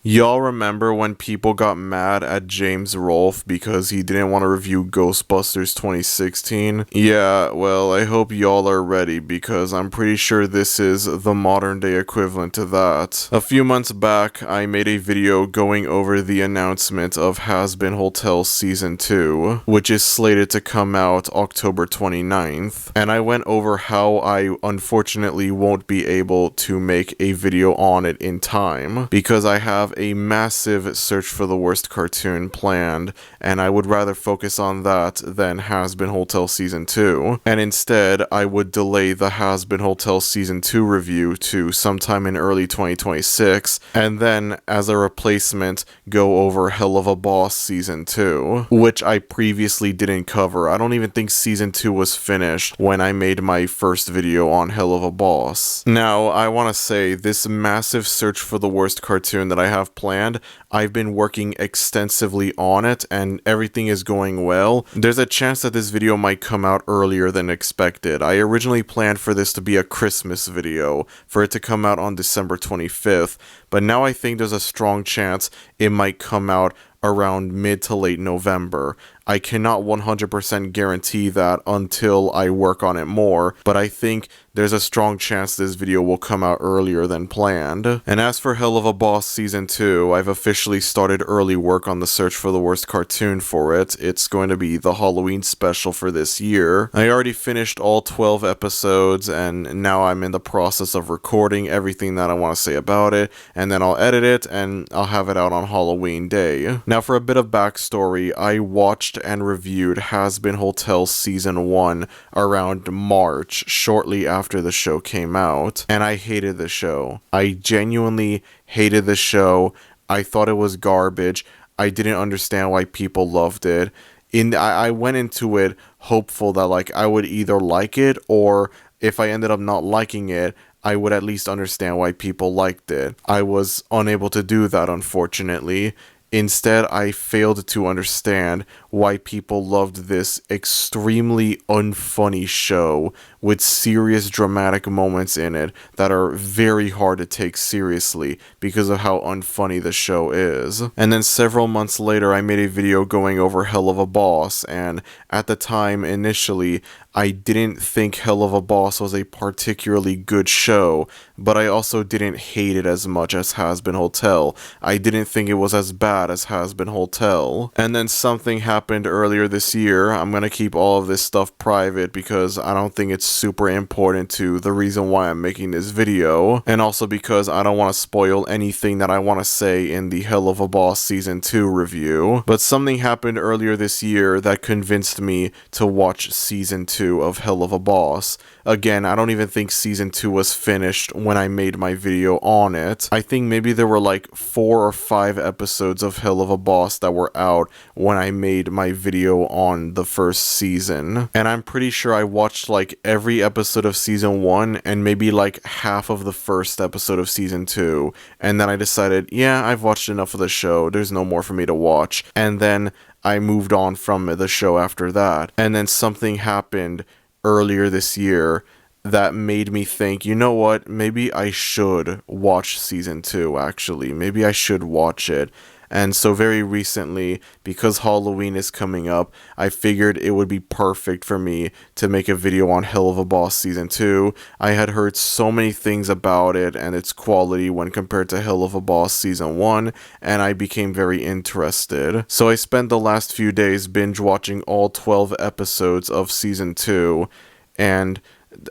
Y'all remember when people got mad at James Rolfe because he didn't want to review Ghostbusters 2016? Yeah, well, I hope y'all are ready because I'm pretty sure this is the modern day equivalent to that. A few months back, I made a video going over the announcement of Hazbin Hotel Season 2, which is slated to come out October 29th, and I went over how I unfortunately won't be able to make a video on it in time because I have a massive search for the worst cartoon planned, and I would rather focus on that than Hazbin Hotel Season 2, and instead I would delay the Hazbin Hotel Season 2 review to sometime in early 2026, and then as a replacement go over Hell of a Boss Season 2, which I previously didn't cover. I don't even think Season 2 was finished when I made my first video on Hell of a Boss. Now, I want to say, this massive search for the worst cartoon that I have planned, I've been working extensively on it and everything is going well. There's a chance that this video might come out earlier than expected. I originally planned for this to be a Christmas video, for it to come out on December 25th, but now I think there's a strong chance it might come out around mid to late November. I cannot 100% guarantee that until I work on it more, but I think there's a strong chance this video will come out earlier than planned. And as for Hell of a Boss Season 2, I've officially started early work on the search for the worst cartoon for it. It's going to be the Halloween special for this year. I already finished all 12 episodes, and now I'm in the process of recording everything that I want to say about it, and then I'll edit it, and I'll have it out on Halloween Day. Now for a bit of backstory, I watched and reviewed Hazbin Hotel Season 1 around March, shortly after the show came out, and I hated the show. I genuinely hated the show. I thought it was garbage. I didn't understand why people loved it. I went into it hopeful that I would either like it, or if I ended up not liking it, I would at least understand why people liked it. I was unable to do that, unfortunately. Instead, I failed to understand why people loved this extremely unfunny show with serious dramatic moments in it that are very hard to take seriously because of how unfunny the show is. And then several months later, I made a video going over Hell of a Boss, and at the time, initially, I didn't think Hell of a Boss was a particularly good show, but I also didn't hate it as much as Hazbin Hotel. I didn't think it was as bad as Hazbin Hotel. And then something happened earlier this year. I'm gonna keep all of this stuff private because I don't think it's super important to the reason why I'm making this video, and also because I don't want to spoil anything that I want to say in the Hell of a Boss Season 2 review. But something happened earlier this year that convinced me to watch Season 2 of Hell of a Boss. Again, I don't even think Season 2 was finished when I made my video on it. I think maybe there were 4 or 5 episodes of Hell of a Boss that were out when I made my video on the first season. And I'm pretty sure I watched every episode of Season 1 and maybe half of the first episode of Season 2. And then I decided, yeah, I've watched enough of the show. There's no more for me to watch. And then I moved on from the show after that. And then something happened earlier this year that made me think, you know what, maybe I should watch Season 2, actually. Maybe I should watch it. And so very recently, because Halloween is coming up, I figured it would be perfect for me to make a video on Hell of a Boss Season 2. I had heard so many things about it and its quality when compared to Hell of a Boss Season 1, and I became very interested. So I spent the last few days binge watching all 12 episodes of Season 2, and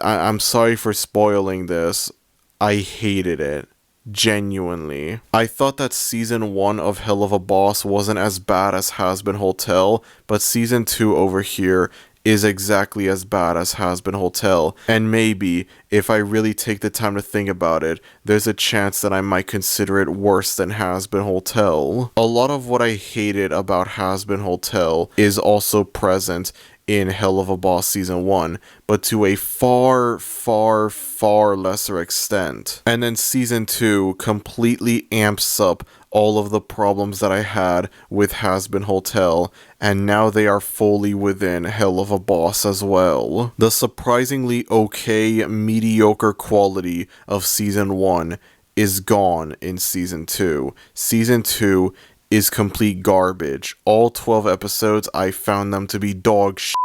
I'm sorry for spoiling this. I hated it. Genuinely. I thought that Season 1 of Hell of a Boss wasn't as bad as Hazbin Hotel, but Season 2 over here is exactly as bad as Hazbin Hotel, and maybe, if I really take the time to think about it, there's a chance that I might consider it worse than Hazbin Hotel. A lot of what I hated about Hazbin Hotel is also present in Hell of a Boss Season 1, but to a far, far, far lesser extent. And then Season 2 completely amps up all of the problems that I had with Hazbin Hotel, and now they are fully within Hell of a Boss as well. The surprisingly okay, mediocre quality of Season 1 is gone in season 2. Season 2 is complete garbage. All 12 episodes, I found them to be dog shit.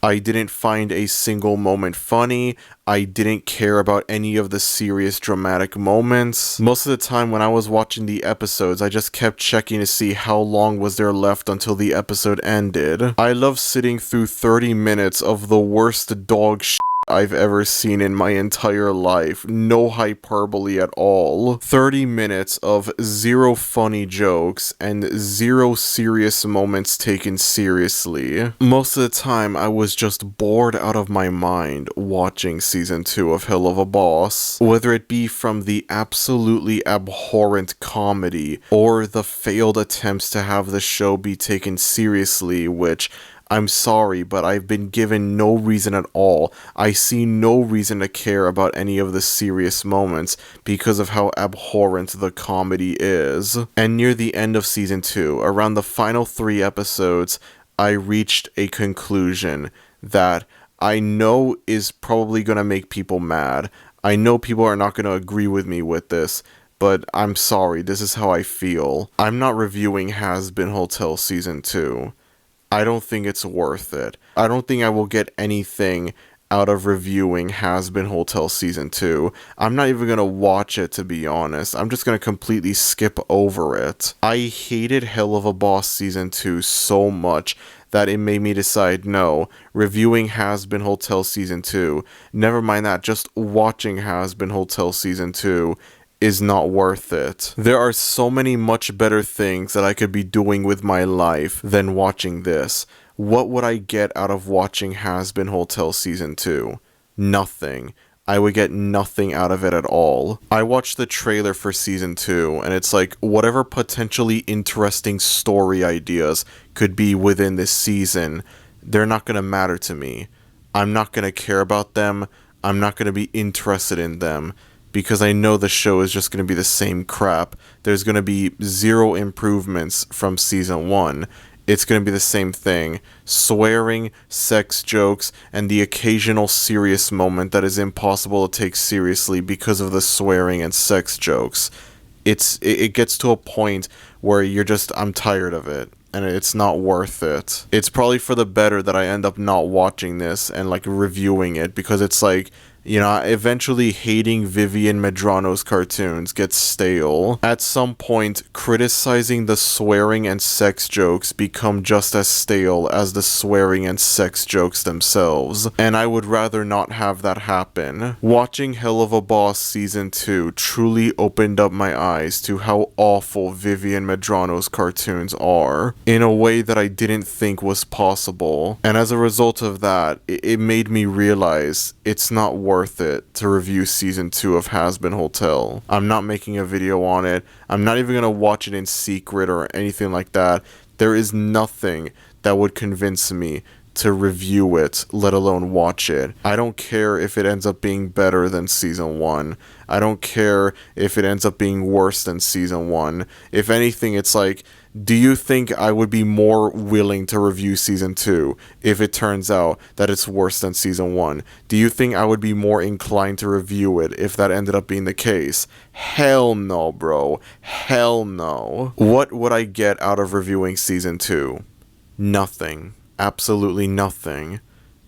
I didn't find a single moment funny. I didn't care about any of the serious dramatic moments. Most of the time when I was watching the episodes, I just kept checking to see how long was there left until the episode ended. I love sitting through 30 minutes of the worst dog shit I've ever seen in my entire life. No hyperbole at all. 30 minutes of zero funny jokes and zero serious moments taken seriously. Most of the time, I was just bored out of my mind watching season 2 of Hell of a Boss. Whether it be from the absolutely abhorrent comedy or the failed attempts to have the show be taken seriously, which I'm sorry, but I've been given no reason at all. I see no reason to care about any of the serious moments because of how abhorrent the comedy is. And near the end of season 2, around the final 3 episodes, I reached a conclusion that I know is probably going to make people mad. I know people are not going to agree with me with this, but I'm sorry, this is how I feel. I'm not reviewing Hazbin Hotel Season 2. I don't think it's worth it. I don't think I will get anything out of reviewing Hazbin Hotel Season 2. I'm not even going to watch it, to be honest. I'm just going to completely skip over it. I hated Hell of a Boss Season 2 so much that it made me decide, no, reviewing Hazbin Hotel Season 2, never mind that, just watching Hazbin Hotel Season 2 is not worth it. There are so many much better things that I could be doing with my life than watching this. What would I get out of watching Hazbin Hotel Season 2? Nothing. I would get nothing out of it at all. I watched the trailer for Season 2, and it's like, whatever potentially interesting story ideas could be within this season, they're not gonna matter to me. I'm not gonna care about them. I'm not gonna be interested in them, because I know the show is just going to be the same crap. There's going to be zero improvements from season 1. It's going to be the same thing. Swearing, sex jokes, and the occasional serious moment that is impossible to take seriously because of the swearing and sex jokes. It gets to a point where you're just, I'm tired of it. And it's not worth it. It's probably for the better that I end up not watching this and like reviewing it, because it's like, you know, eventually hating Vivian Medrano's cartoons gets stale. At some point, criticizing the swearing and sex jokes become just as stale as the swearing and sex jokes themselves, and I would rather not have that happen. Watching Hell of a Boss Season 2 truly opened up my eyes to how awful Vivian Medrano's cartoons are, in a way that I didn't think was possible. And as a result of that, it made me realize it's not worth it to review Season 2 of Hazbin Hotel. I'm not making a video on it. I'm not even going to watch it in secret or anything like that. There is nothing that would convince me to review it, let alone watch it. I don't care if it ends up being better than Season 1. I don't care if it ends up being worse than Season 1. If anything, it's like, do you think I would be more willing to review Season 2 if it turns out that it's worse than Season 1? Do you think I would be more inclined to review it if that ended up being the case? Hell no, bro. Hell no. What would I get out of reviewing Season 2? Nothing. Absolutely nothing.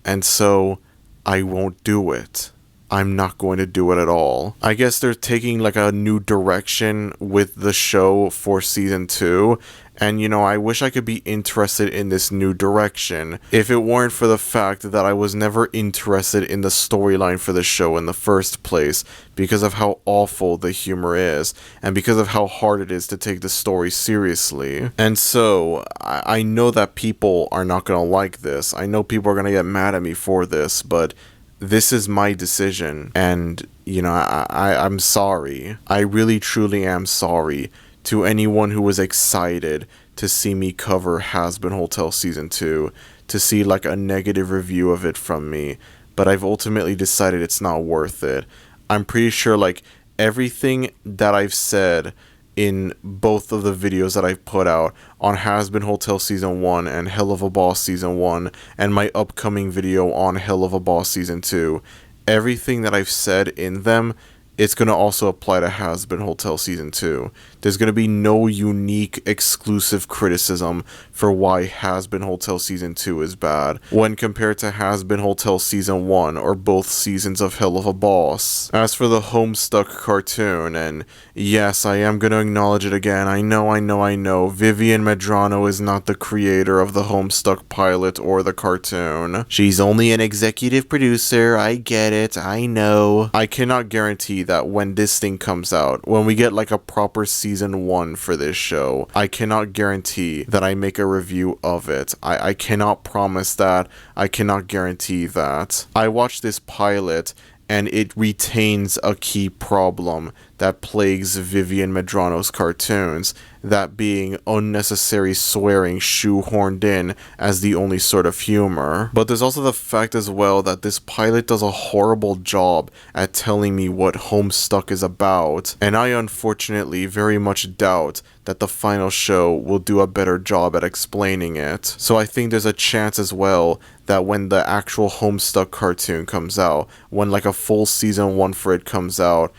And so, I won't do it. I'm not going to do it at all. I guess they're taking like a new direction with the show for Season 2, and you know, I wish I could be interested in this new direction if it weren't for the fact that I was never interested in the storyline for the show in the first place, because of how awful the humor is, and because of how hard it is to take the story seriously. And so, I know that people are not gonna like this. I know people are gonna get mad at me for this, but this is my decision, and, you know, I'm sorry. I really, truly am sorry to anyone who was excited to see me cover Hazbin Hotel Season 2, to see, like, a negative review of it from me, but I've ultimately decided it's not worth it. I'm pretty sure, like, everything that I've said in both of the videos that I've put out on Hazbin Hotel Season 1 and Hell of a Boss Season 1 and my upcoming video on Hell of a Boss Season 2, everything that I've said in them it's going to also apply to Hazbin Hotel Season 2. There's going to be no unique exclusive criticism for why Hazbin Hotel Season 2 is bad when compared to Hazbin Hotel Season 1 or both seasons of Hell of a Boss. As for the Homestuck cartoon, and yes, I am going to acknowledge it again, I know, Vivian Medrano is not the creator of the Homestuck pilot or the cartoon. She's only an executive producer, I get it, I know. I cannot guarantee that when this thing comes out, when we get like a proper season 1 for this show, I cannot guarantee that I make a review of it. I cannot promise that. I cannot guarantee that. I watched this pilot and it retains a key problem that plagues Vivian Medrano's cartoons, that being unnecessary swearing shoehorned in as the only sort of humor. But there's also the fact as well that this pilot does a horrible job at telling me what Homestuck is about, and I unfortunately very much doubt that the final show will do a better job at explaining it. So I think there's a chance as well that when the actual Homestuck cartoon comes out, when like a full season 1 for it comes out,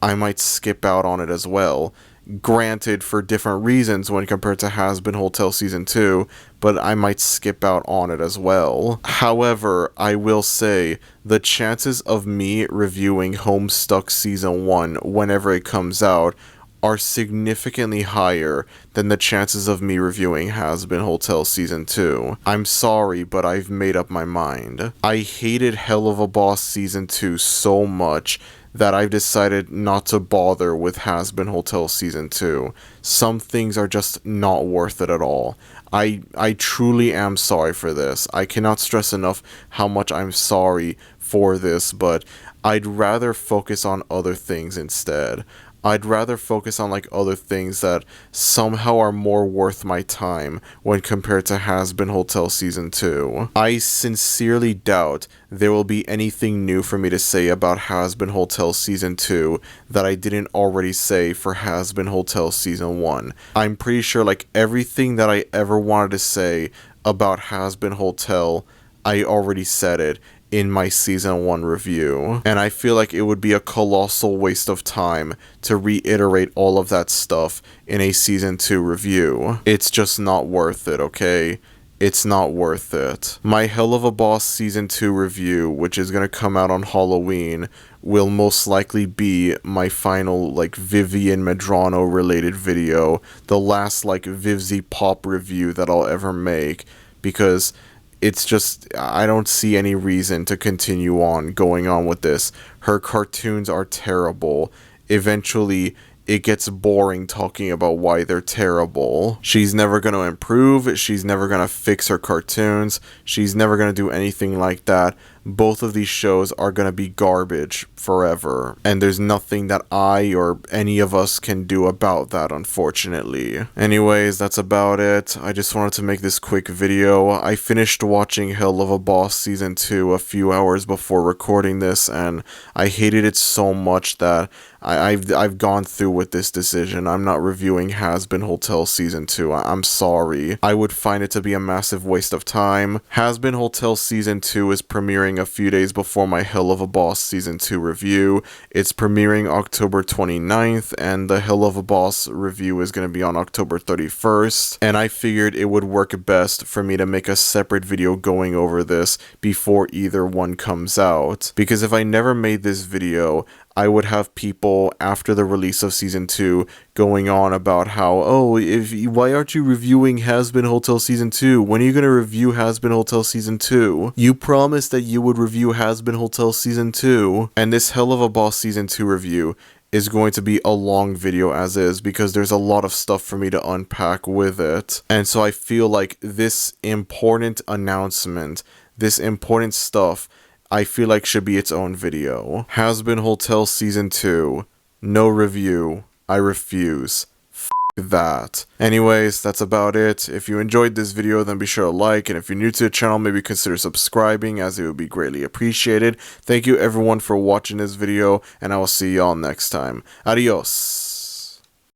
I might skip out on it as well. Granted, for different reasons when compared to Hazbin Hotel Season 2, but I might skip out on it as well. However, I will say, the chances of me reviewing Homestuck Season 1 whenever it comes out are significantly higher than the chances of me reviewing Hazbin Hotel Season 2. I'm sorry, but I've made up my mind. I hated Hell of a Boss Season 2 so much that I've decided not to bother with Hazbin Hotel Season 2. Some things are just not worth it at all. I truly am sorry for this. I cannot stress enough how much I'm sorry for this, but I'd rather focus on other things instead. I'd rather focus on like other things that somehow are more worth my time when compared to Hazbin Hotel Season 2. I sincerely doubt there will be anything new for me to say about Hazbin Hotel Season 2 that I didn't already say for Hazbin Hotel Season 1. I'm pretty sure like everything that I ever wanted to say about Hazbin Hotel, I already said it in my Season 1 review, and I feel like it would be a colossal waste of time to reiterate all of that stuff in a Season 2 review. It's just not worth it, okay? It's not worth it. My Hell of a Boss Season 2 review, which is gonna come out on Halloween, will most likely be my final, like, Vivian Medrano related video, the last, like, Vivzy Pop review that I'll ever make, because it's just, I don't see any reason to continue on going on with this. Her cartoons are terrible. Eventually, it gets boring talking about why they're terrible. She's never going to improve. She's never going to fix her cartoons. She's never going to do anything like that. Both of these shows are going to be garbage forever. And there's nothing that I or any of us can do about that, unfortunately. Anyways, that's about it. I just wanted to make this quick video. I finished watching Hell of a Boss Season 2 a few hours before recording this, and I hated it so much that I've gone through with this decision. I'm not reviewing Hazbin Hotel Season 2. I'm sorry. I would find it to be a massive waste of time. Hazbin Hotel Season 2 is premiering a few days before my Hell of a Boss Season 2 review. It's premiering October 29th, and the Hell of a Boss review is going to be on October 31st, and I figured it would work best for me to make a separate video going over this before either one comes out, because if I never made this video, I would have people after the release of Season 2 going on about how, oh, why aren't you reviewing Hazbin Hotel Season 2? When are you going to review Hazbin Hotel Season 2? You promised that you would review Hazbin Hotel Season 2. And this Hell of a Boss Season 2 review is going to be a long video as is, because there's a lot of stuff for me to unpack with it. And so I feel like this important announcement, this important stuff, I feel like should be its own video. Hazbin Hotel Season 2. No review. I refuse. F that. Anyways, that's about it. If you enjoyed this video, then be sure to like, and if you're new to the channel, maybe consider subscribing, as it would be greatly appreciated. Thank you everyone for watching this video, and I will see y'all next time. Adios.